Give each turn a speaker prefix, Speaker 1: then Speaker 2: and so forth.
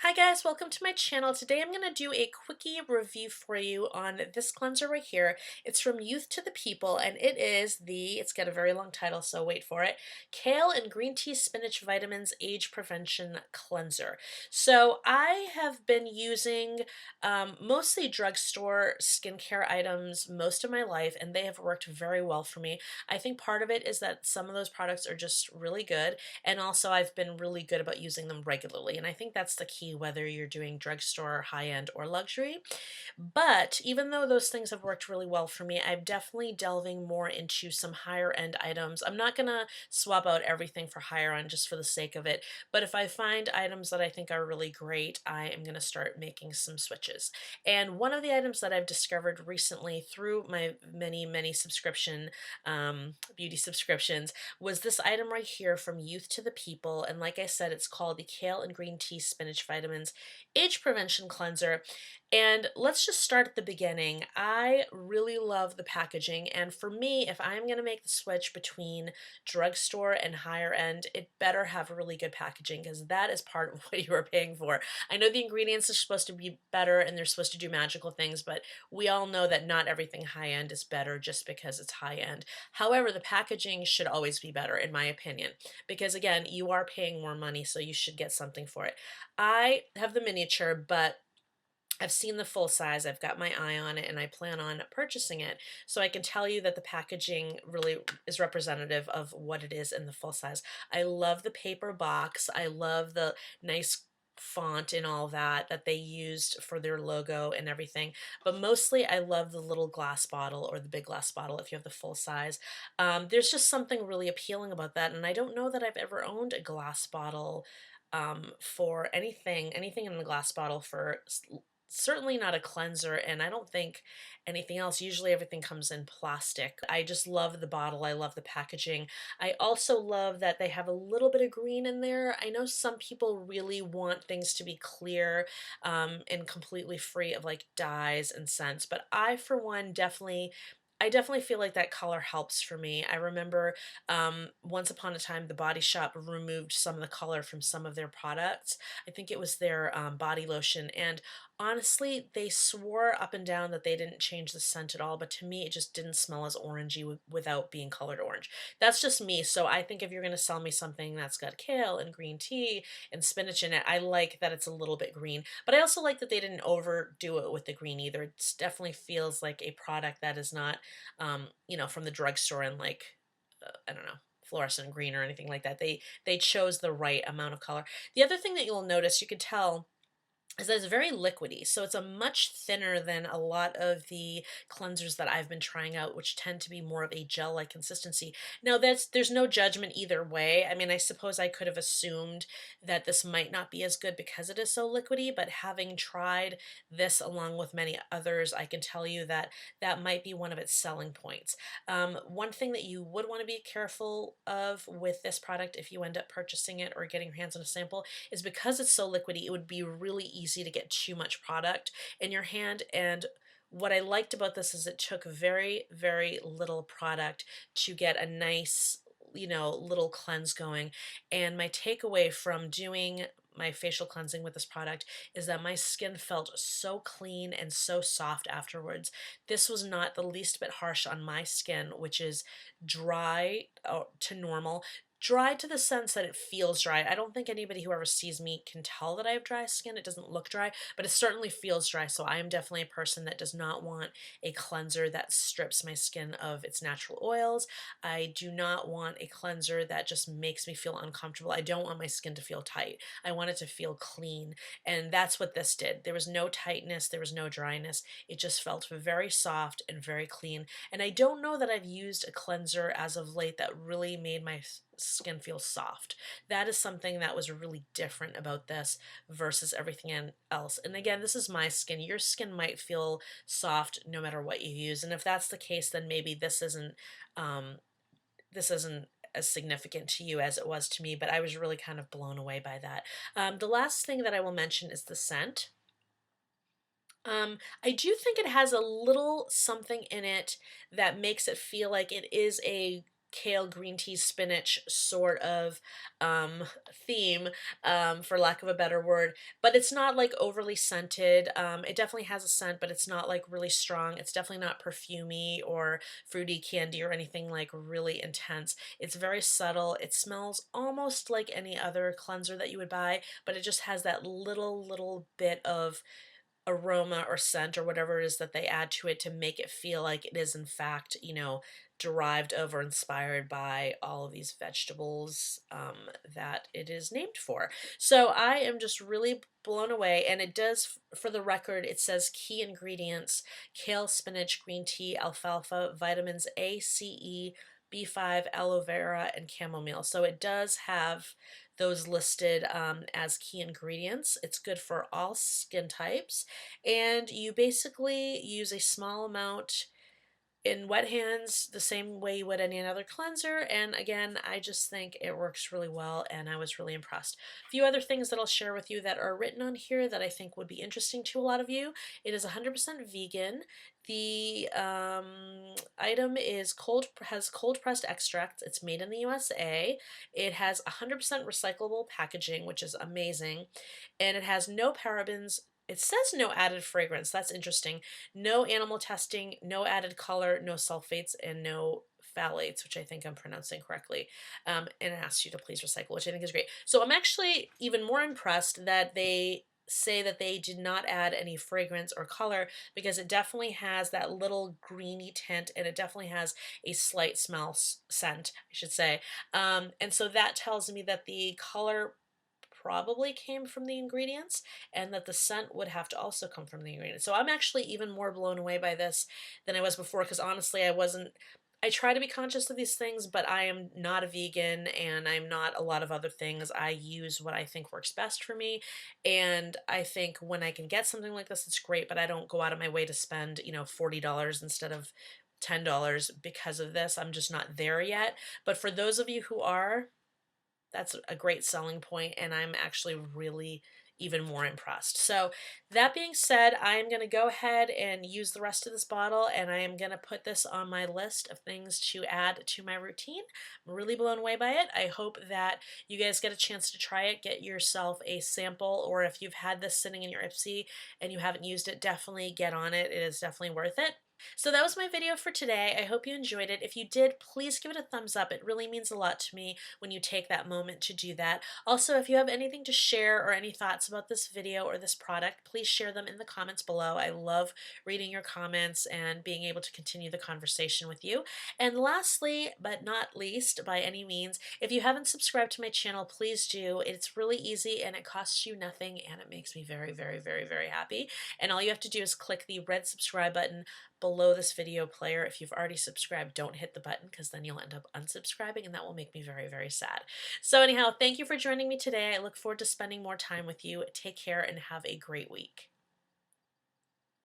Speaker 1: Hi guys, welcome to my channel. Today I'm going to do a quickie review for you on this cleanser right here. It's from Youth to the People and it's got a very long title, so wait for it. Kale and Green Tea Spinach Vitamins Age Prevention Cleanser. So I have been using mostly drugstore skincare items most of my life, and they have worked very well for me. I think part of it is that some of those products are just really good, and also I've been really good about using them regularly. And I think that's the key, whether you're doing drugstore, high end, or luxury. But even though those things have worked really well for me, I'm definitely delving more into some higher end items. I'm not going to swap out everything for higher end just for the sake of it. But if I find items that I think are really great, I am going to start making some switches. And one of the items that I've discovered recently through my many subscription beauty subscriptions was this item right here from Youth to the People. And like I said, it's called the Kale and Green Tea Spinach Vitamins Age Prevention Cleanser. And let's just start at the beginning. I really love the packaging. And for me, if I'm going to make the switch between drugstore and higher end, it better have really good packaging because that is part of what you are paying for. I know the ingredients are supposed to be better and they're supposed to do magical things, but we all know that not everything high end is better just because it's high end. However, the packaging should always be better, in my opinion, because again, you are paying more money, so you should get something for it. I have the miniature, but I've seen the full size, I've got my eye on it, and I plan on purchasing it. So I can tell you that the packaging really is representative of what it is in the full size. I love the paper box. I love the nice font and all that they used for their logo and everything. But mostly I love the little glass bottle or the big glass bottle if you have the full size. There's just something really appealing about that. And I don't know that I've ever owned a glass bottle for anything in the glass bottle for certainly not a cleanser, and I don't think anything else. Usually everything comes in plastic. I just love the bottle. I love the packaging. I also love that they have a little bit of green in there. I know some people really want things to be clear and completely free of like dyes and scents, but I, for one, I definitely feel like that color helps for me. I remember once upon a time, the Body Shop removed some of the color from some of their products. I think it was their body lotion. And honestly, they swore up and down that they didn't change the scent at all. But to me, it just didn't smell as orangey without being colored orange. That's just me. So I think if you're going to sell me something that's got kale and green tea and spinach in it, I like that it's a little bit green. But I also like that they didn't overdo it with the green either. It definitely feels like a product that is not from the drugstore and like I don't know, fluorescent green or anything like that. They chose the right amount of color. The other thing that you'll notice, you could tell is that it's very liquidy. So it's a much thinner than a lot of the cleansers that I've been trying out, which tend to be more of a gel-like consistency. Now there's no judgment either way. I mean, I suppose I could have assumed that this might not be as good because it is so liquidy, but having tried this along with many others, I can tell you that that might be one of its selling points. One thing that you would want to be careful of with this product if you end up purchasing it or getting your hands on a sample is because it's so liquidy, it would be really easy to get too much product in your hand. And what I liked about this is it took very little product to get a nice, little cleanse going. And my takeaway from doing my facial cleansing with this product is that my skin felt so clean and so soft afterwards. This was not the least bit harsh on my skin, which is dry to normal. Dry to the sense that it feels dry. I don't think anybody who ever sees me can tell that I have dry skin. It doesn't look dry, but it certainly feels dry. So I am definitely a person that does not want a cleanser that strips my skin of its natural oils. I do not want a cleanser that just makes me feel uncomfortable. I don't want my skin to feel tight. I want it to feel clean. And that's what this did. There was no tightness, there was no dryness. It just felt very soft and very clean. And I don't know that I've used a cleanser as of late that really made my skin feels soft. That is something that was really different about this versus everything else. And again, this is my skin. Your skin might feel soft no matter what you use. And if that's the case, then maybe this isn't as significant to you as it was to me, but I was really kind of blown away by that. The last thing that I will mention is the scent. I do think it has a little something in it that makes it feel like it is a kale, green tea, spinach sort of um, theme, for lack of a better word. But it's not like overly scented. It definitely has a scent, but it's not like really strong. It's definitely not perfumey or fruity candy or anything like really intense. It's very subtle. It smells almost like any other cleanser that you would buy, but it just has that little bit of aroma or scent or whatever it is that they add to it to make it feel like it is in fact, derived of or inspired by all of these vegetables that it is named for. So I am just really blown away, and it does, for the record, it says key ingredients: kale, spinach, green tea, alfalfa, vitamins A, C, E, B5, aloe vera, and chamomile. So it does have those listed as key ingredients. It's good for all skin types, and you basically use a small amount in wet hands the same way you would any other cleanser. And again, I just think it works really well, and I was really impressed. A few other things that I'll share with you that are written on here that I think would be interesting to a lot of you. It is 100% vegan. The item is has cold pressed extracts. It's made in the USA. It has 100% recyclable packaging, which is amazing, and it has no parabens. It says no added fragrance. That's interesting. No animal testing, no added color, no sulfates, and no phthalates, which I think I'm pronouncing correctly. And it asks you to please recycle, which I think is great. So I'm actually even more impressed that they say that they did not add any fragrance or color, because it definitely has that little greeny tint, and it definitely has a slight scent, I should say. And so that tells me that the color probably came from the ingredients, and that the scent would have to also come from the ingredients. So I'm actually even more blown away by this than I was before, because honestly, I try to be conscious of these things, but I am not a vegan, and I'm not a lot of other things. I use what I think works best for me. And I think when I can get something like this, it's great, but I don't go out of my way to spend, $40 instead of $10 because of this. I'm just not there yet. But for those of you who are, that's a great selling point, and I'm actually really even more impressed. So that being said, I am going to go ahead and use the rest of this bottle, and I am going to put this on my list of things to add to my routine. I'm really blown away by it. I hope that you guys get a chance to try it. Get yourself a sample, or if you've had this sitting in your Ipsy and you haven't used it, definitely get on it. It is definitely worth it. So that was my video for today. I hope you enjoyed it. If you did, please give it a thumbs up. It really means a lot to me when you take that moment to do that. Also, if you have anything to share or any thoughts about this video or this product, please share them in the comments below. I love reading your comments and being able to continue the conversation with you. And lastly, but not least by any means, if you haven't subscribed to my channel, please do. It's really easy, and it costs you nothing, and it makes me very happy. And all you have to do is click the red subscribe button below this video player. If you've already subscribed, don't hit the button, because then you'll end up unsubscribing, and that will make me very sad. So anyhow, thank you for joining me today. I look forward to spending more time with you. Take care and have a great week.